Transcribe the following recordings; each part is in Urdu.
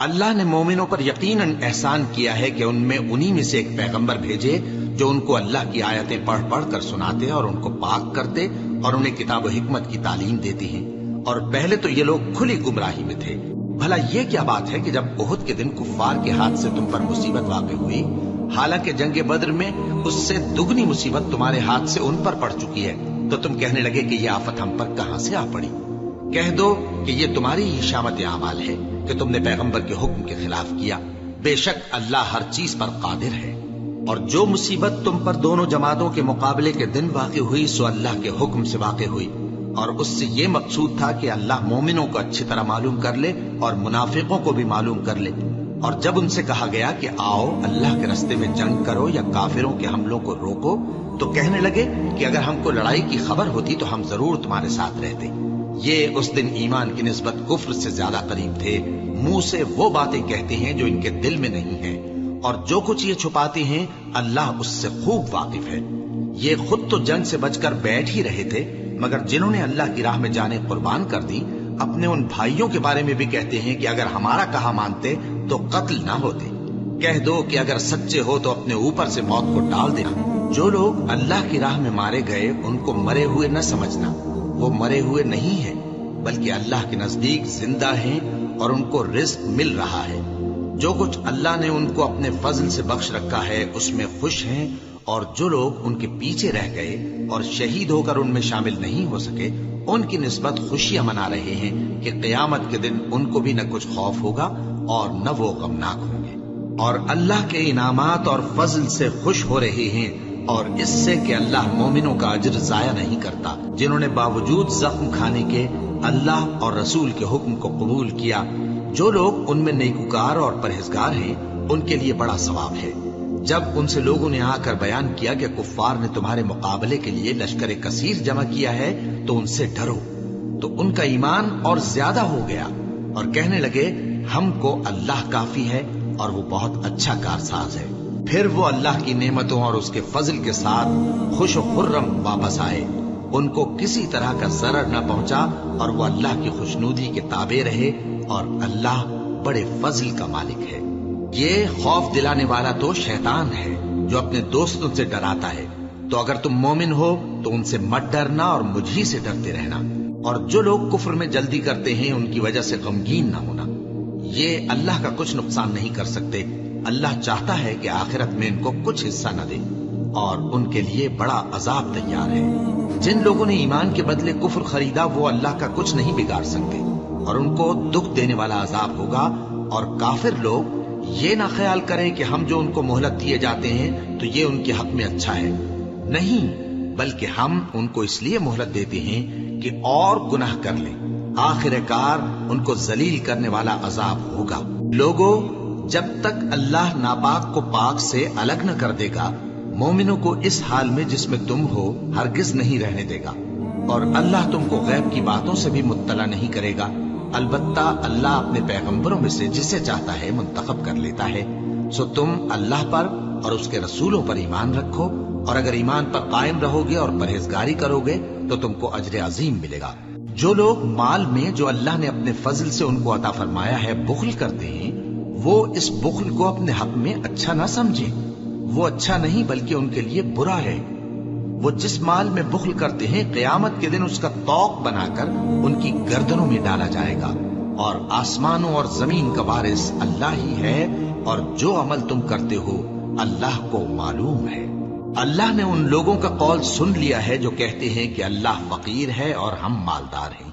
اللہ نے مومنوں پر یقیناً احسان کیا ہے کہ ان میں انہی میں سے ایک پیغمبر بھیجے جو ان کو اللہ کی آیتیں پڑھ پڑھ کر سناتے اور ان کو پاک کرتے اور انہیں کتاب و حکمت کی تعلیم دیتے ہیں، اور پہلے تو یہ لوگ کھلی گمراہی میں تھے۔ بھلا یہ کیا بات ہے کہ جب احد کے دن کفار کے ہاتھ سے تم پر مصیبت واقع ہوئی، حالانکہ جنگ بدر میں اس سے دگنی مصیبت تمہارے ہاتھ سے ان پر پڑ چکی ہے، تو تم کہنے لگے کہ یہ آفت ہم پر کہاں سے آ پڑی؟ کہہ دو کہ یہ تمہاری ہی شامت اعمال ہے کہ تم نے پیغمبر کے حکم کے خلاف کیا، بے شک اللہ ہر چیز پر قادر ہے۔ اور جو مصیبت تم پر دونوں جماعتوں کے مقابلے کے دن واقع ہوئی سو اللہ کے حکم سے واقع ہوئی، اور اس سے یہ مقصود تھا کہ اللہ مومنوں کو اچھی طرح معلوم کر لے اور منافقوں کو بھی معلوم کر لے۔ اور جب ان سے کہا گیا کہ آؤ اللہ کے رستے میں جنگ کرو یا کافروں کے حملوں کو روکو، تو کہنے لگے کہ اگر ہم کو لڑائی کی خبر ہوتی تو ہم ضرور تمہارے ساتھ رہتے۔ یہ اس دن ایمان کی نسبت کفر سے زیادہ قریب تھے، منہ سے وہ باتیں کہتے ہیں جو ان کے دل میں نہیں ہیں، اور جو کچھ یہ چھپاتے ہیں اللہ اس سے خوب واقف ہے۔ یہ خود تو جنگ سے بچ کر بیٹھ ہی رہے تھے، مگر جنہوں نے اللہ کی راہ میں جانیں قربان کر دی، اپنے ان بھائیوں کے بارے میں بھی کہتے ہیں کہ اگر ہمارا کہا مانتے تو قتل نہ ہوتے۔ کہہ دو کہ اگر سچے ہو تو اپنے اوپر سے موت کو ڈال دینا۔ جو لوگ اللہ کی راہ میں مارے گئے ان کو مرے ہوئے نہ سمجھنا، وہ مرے ہوئے نہیں ہیں بلکہ اللہ کے نزدیک زندہ ہیں اور ان کو رزق مل رہا ہے۔ جو کچھ اللہ نے ان کو اپنے فضل سے بخش رکھا ہے اس میں خوش ہیں، اور جو لوگ ان کے پیچھے رہ گئے اور شہید ہو کر ان میں شامل نہیں ہو سکے ان کی نسبت خوشیاں منا رہے ہیں کہ قیامت کے دن ان کو بھی نہ کچھ خوف ہوگا اور نہ وہ غمناک ہوں گے، اور اللہ کے انعامات اور فضل سے خوش ہو رہے ہیں، اور اس سے کہ اللہ مومنوں کا اجر ضائع نہیں کرتا۔ جنہوں نے باوجود زخم کھانے کے اللہ اور رسول کے حکم کو قبول کیا، جو لوگ ان میں نیکوکار اور پرہیزگار ہیں ان کے لیے بڑا ثواب ہے۔ جب ان سے لوگوں نے آ کر بیان کیا کہ کفار نے تمہارے مقابلے کے لیے لشکر کثیر جمع کیا ہے تو ان سے ڈرو، تو ان کا ایمان اور زیادہ ہو گیا اور کہنے لگے ہم کو اللہ کافی ہے اور وہ بہت اچھا کارساز ہے۔ پھر وہ اللہ کی نعمتوں اور اس کے فضل کے ساتھ خوش و خرم واپس آئے، ان کو کسی طرح کا ضرر نہ پہنچا اور وہ اللہ کی خوشنودی کے تابع رہے، اور اللہ بڑے فضل کا مالک ہے۔ یہ خوف دلانے والا تو شیطان ہے جو اپنے دوستوں سے ڈراتا ہے، تو اگر تم مومن ہو تو ان سے مت ڈرنا اور مجھ ہی سے ڈرتے رہنا، اور جو لوگ کفر میں جلدی کرتے ہیں ان کی وجہ سے غمگین نہ ہونا، یہ اللہ کا کچھ نقصان نہیں کر سکتے۔ اللہ چاہتا ہے کہ آخرت میں ان کو کچھ حصہ نہ دے، اور ان کے لیے بڑا عذاب تیار ہے۔ جن لوگوں نے ایمان کے بدلے کفر خریدا وہ اللہ کا کچھ نہیں بگاڑ سکتے، اور ان کو دکھ دینے والا عذاب ہوگا۔ اور کافر لوگ یہ نہ خیال کریں کہ ہم جو ان کو مہلت دیے جاتے ہیں تو یہ ان کے حق میں اچھا ہے، نہیں، بلکہ ہم ان کو اس لیے مہلت دیتے ہیں کہ اور گناہ کر لیں، آخر کار ان کو ذلیل کرنے والا عذاب ہوگا۔ لوگوں، جب تک اللہ ناپاک کو پاک سے الگ نہ کر دے گا، مومنوں کو اس حال میں جس میں تم ہو ہرگز نہیں رہنے دے گا، اور اللہ تم کو غیب کی باتوں سے بھی مطلع نہیں کرے گا۔ البتہ اللہ اپنے پیغمبروں میں سے جسے چاہتا ہے منتخب کر لیتا ہے۔ سو تم اللہ پر اور اس کے رسولوں پر ایمان رکھو، اور اگر ایمان پر قائم رہو گے اور پرہیزگاری کرو گے تو تم کو اجر عظیم ملے گا۔ جو لوگ مال میں جو اللہ نے اپنے فضل سے ان کو عطا فرمایا ہے بخل کرتے ہیں، وہ اس بخل کو اپنے حق میں اچھا نہ سمجھیں، وہ اچھا نہیں بلکہ ان کے لیے برا ہے۔ وہ جس مال میں بخل کرتے ہیں قیامت کے دن اس کا طوق بنا کر ان کی گردنوں میں ڈالا جائے گا، اور آسمانوں اور زمین کا وارث اللہ ہی ہے، اور جو عمل تم کرتے ہو اللہ کو معلوم ہے۔ اللہ نے ان لوگوں کا قول سن لیا ہے جو کہتے ہیں کہ اللہ فقیر ہے اور ہم مالدار ہیں۔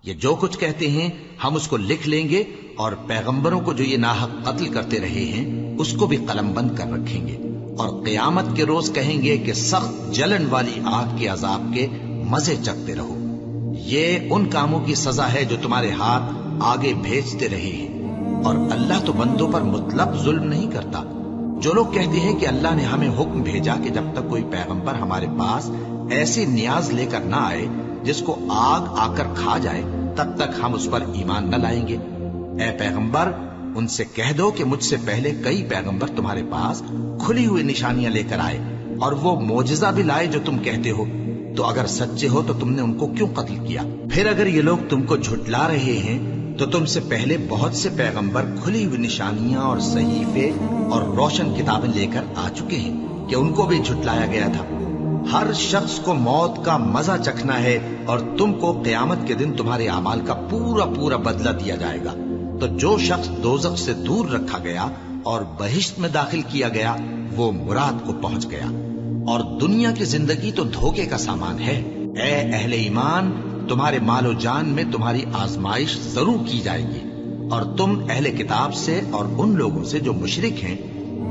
یہ جو کچھ کہتے ہیں ہم اس کو لکھ لیں گے، اور پیغمبروں کو جو یہ ناحق قتل کرتے رہے ہیں اس کو بھی قلم بند کر رکھیں گے، اور قیامت کے روز کہیں گے کہ سخت جلن والی آگ کے عذاب کے مزے چکھتے رہو۔ یہ ان کاموں کی سزا ہے جو تمہارے ہاتھ آگے بھیجتے رہے ہیں، اور اللہ تو بندوں پر مطلق ظلم نہیں کرتا۔ جو لوگ کہتے ہیں کہ اللہ نے ہمیں حکم بھیجا کہ جب تک کوئی پیغمبر ہمارے پاس ایسی نیاز لے کر نہ آئے جس کو آگ آ کر کھا جائے تب تک ہم اس پر ایمان نہ لائیں گے، اے پیغمبر ان سے کہہ دو کہ مجھ سے پہلے کئی پیغمبر تمہارے پاس کھلی ہوئی نشانیاں لے کر آئے اور وہ معجزہ بھی لائے جو تم کہتے ہو، تو اگر سچے ہو تو تم نے ان کو کیوں قتل کیا؟ پھر اگر یہ لوگ تم کو جھٹلا رہے ہیں تو تم سے پہلے بہت سے پیغمبر کھلی ہوئی نشانیاں اور صحیفے اور روشن کتابیں لے کر آ چکے ہیں کہ ان کو بھی جھٹلایا گیا تھا۔ ہر شخص کو موت کا مزہ چکھنا ہے اور تم کو قیامت کے دن تمہارے اعمال کا پورا پورا بدلہ دیا جائے گا۔ تو جو شخص دوزخ سے دور رکھا گیا اور بہشت میں داخل کیا گیا وہ مراد کو پہنچ گیا، اور دنیا کی زندگی تو دھوکے کا سامان ہے۔ اے اہل ایمان، تمہارے مال و جان میں تمہاری آزمائش ضرور کی جائے گی، اور تم اہل کتاب سے اور ان لوگوں سے جو مشرک ہیں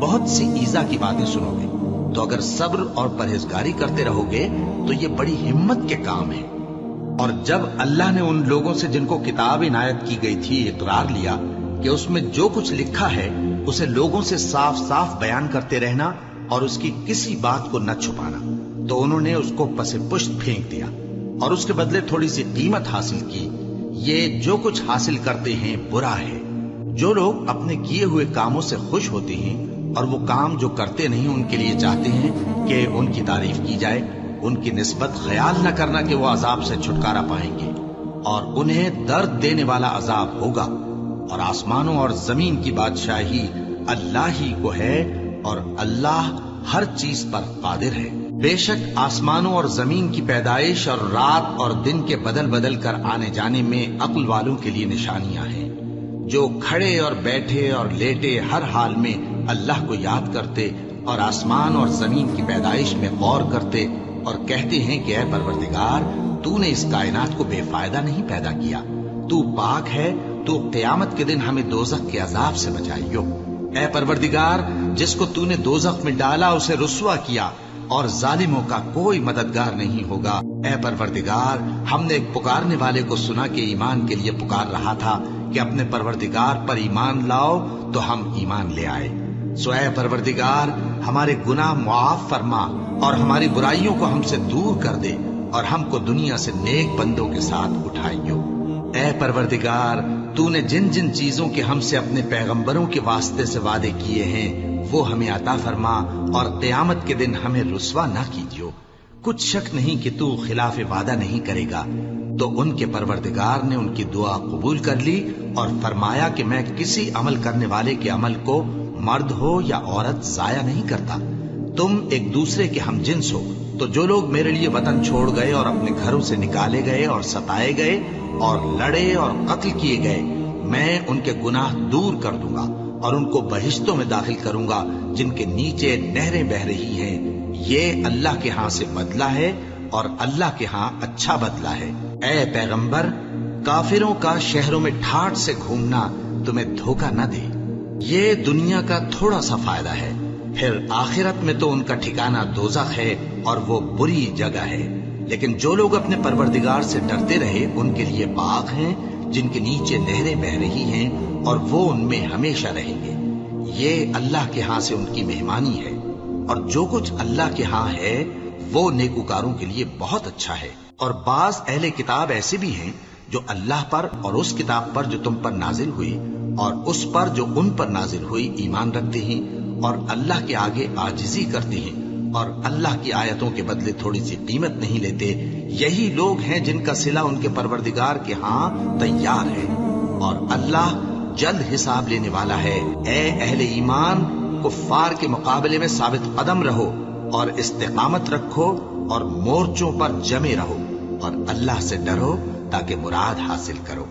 بہت سی ایذا کی باتیں سنو گے۔ تو اگر صبر اور پرہیزگاری کرتے رہو گے تو یہ بڑی ہمت کے کام ہے۔ اور جب اللہ نے ان لوگوں سے جن کو کتاب عنایت کی گئی تھی اقرار لیا کہ اس میں جو کچھ لکھا ہے اسے لوگوں سے صاف صاف بیان کرتے رہنا اور اس کی کسی بات کو نہ چھپانا، تو انہوں نے اس کو پس پشت پھینک دیا اور اس کے بدلے تھوڑی سی قیمت حاصل کی۔ یہ جو کچھ حاصل کرتے ہیں برا ہے۔ جو لوگ اپنے کیے ہوئے کاموں سے خوش ہوتے ہیں اور وہ کام جو کرتے نہیں ان کے لیے چاہتے ہیں کہ ان کی تعریف کی جائے، ان کی نسبت خیال نہ کرنا کہ وہ عذاب سے چھٹکارا پائیں گے، اور انہیں درد دینے والا عذاب ہوگا۔ اور آسمانوں اور زمین کی بادشاہی اللہ ہی کو ہے، اور اللہ ہر چیز پر قادر ہے۔ بے شک آسمانوں اور زمین کی پیدائش اور رات اور دن کے بدل بدل کر آنے جانے میں عقل والوں کے لیے نشانیاں ہیں، جو کھڑے اور بیٹھے اور لیٹے ہر حال میں اللہ کو یاد کرتے اور آسمان اور زمین کی پیدائش میں غور کرتے اور کہتے ہیں کہ اے پروردگار، تو نے اس کائنات کو بے فائدہ نہیں پیدا کیا، تو پاک ہے، تو قیامت کے دن ہمیں دوزخ کے عذاب سے بچائیو۔ اے پروردگار، جس کو تو نے دوزخ میں ڈالا اسے رسوا کیا، اور ظالموں کا کوئی مددگار نہیں ہوگا۔ اے پروردگار، ہم نے ایک پکارنے والے کو سنا کہ ایمان کے لیے پکار رہا تھا کہ اپنے پروردگار پر ایمان لاؤ، تو ہم ایمان لے آئے۔ سو اے پروردگار، ہمارے گناہ معاف فرما اور ہماری برائیوں کو ہم سے دور کر دے، اور ہم کو دنیا سے نیک بندوں کے ساتھ اٹھائیو۔ اے پروردگار، تو نے جن جن چیزوں کے ہم سے اپنے پیغمبروں کے واسطے سے وعدے کیے ہیں وہ ہمیں عطا فرما، اور قیامت کے دن ہمیں رسوا نہ کیجیو۔ کچھ شک نہیں کہ تو خلاف وعدہ نہیں کرے گا۔ تو ان کے پروردگار نے ان کی دعا قبول کر لی اور فرمایا کہ میں کسی عمل کرنے والے کے عمل کو مرد ہو یا عورت ضائع نہیں کرتا۔ تم ایک دوسرے کے ہم جنس ہو، تو جو لوگ میرے لیے وطن چھوڑ گئے اور اپنے گھروں سے نکالے گئے اور ستائے گئے اور لڑے اور قتل کیے گئے، میں ان کے گناہ دور کر دوں گا اور ان کو بہشتوں میں داخل کروں گا جن کے نیچے نہریں بہ رہی ہیں۔ یہ اللہ کے ہاں سے بدلہ ہے، اور اللہ کے ہاں اچھا بدلہ ہے۔ اے پیغمبر، کافروں کا شہروں میں ٹھاٹھ سے گھومنا تمہیں دھوکہ نہ دے۔ یہ دنیا کا تھوڑا سا فائدہ ہے، پھر آخرت میں تو ان کا ٹھکانہ دوزخ ہے، اور وہ بری جگہ ہے۔ لیکن جو لوگ اپنے پروردگار سے ڈرتے رہے ان کے لیے باغ ہیں جن کے نیچے نہریں بہ رہی ہیں، اور وہ ان میں ہمیشہ رہیں گے۔ یہ اللہ کے ہاں سے ان کی مہمانی ہے، اور جو کچھ اللہ کے ہاں ہے وہ نیکوکاروں کے لیے بہت اچھا ہے۔ اور بعض اہل کتاب ایسے بھی ہیں جو اللہ پر اور اس کتاب پر جو تم پر نازل ہوئی اور اس پر جو ان پر نازل ہوئی ایمان رکھتے ہیں، اور اللہ کے آگے عاجزی کرتے ہیں، اور اللہ کی آیتوں کے بدلے تھوڑی سی قیمت نہیں لیتے۔ یہی لوگ ہیں جن کا صلہ ان کے پروردگار کے ہاں تیار ہے، اور اللہ جلد حساب لینے والا ہے۔ اے اہل ایمان، کفار کے مقابلے میں ثابت قدم رہو اور استقامت رکھو اور مورچوں پر جمے رہو، اور اللہ سے ڈرو تاکہ مراد حاصل کرو۔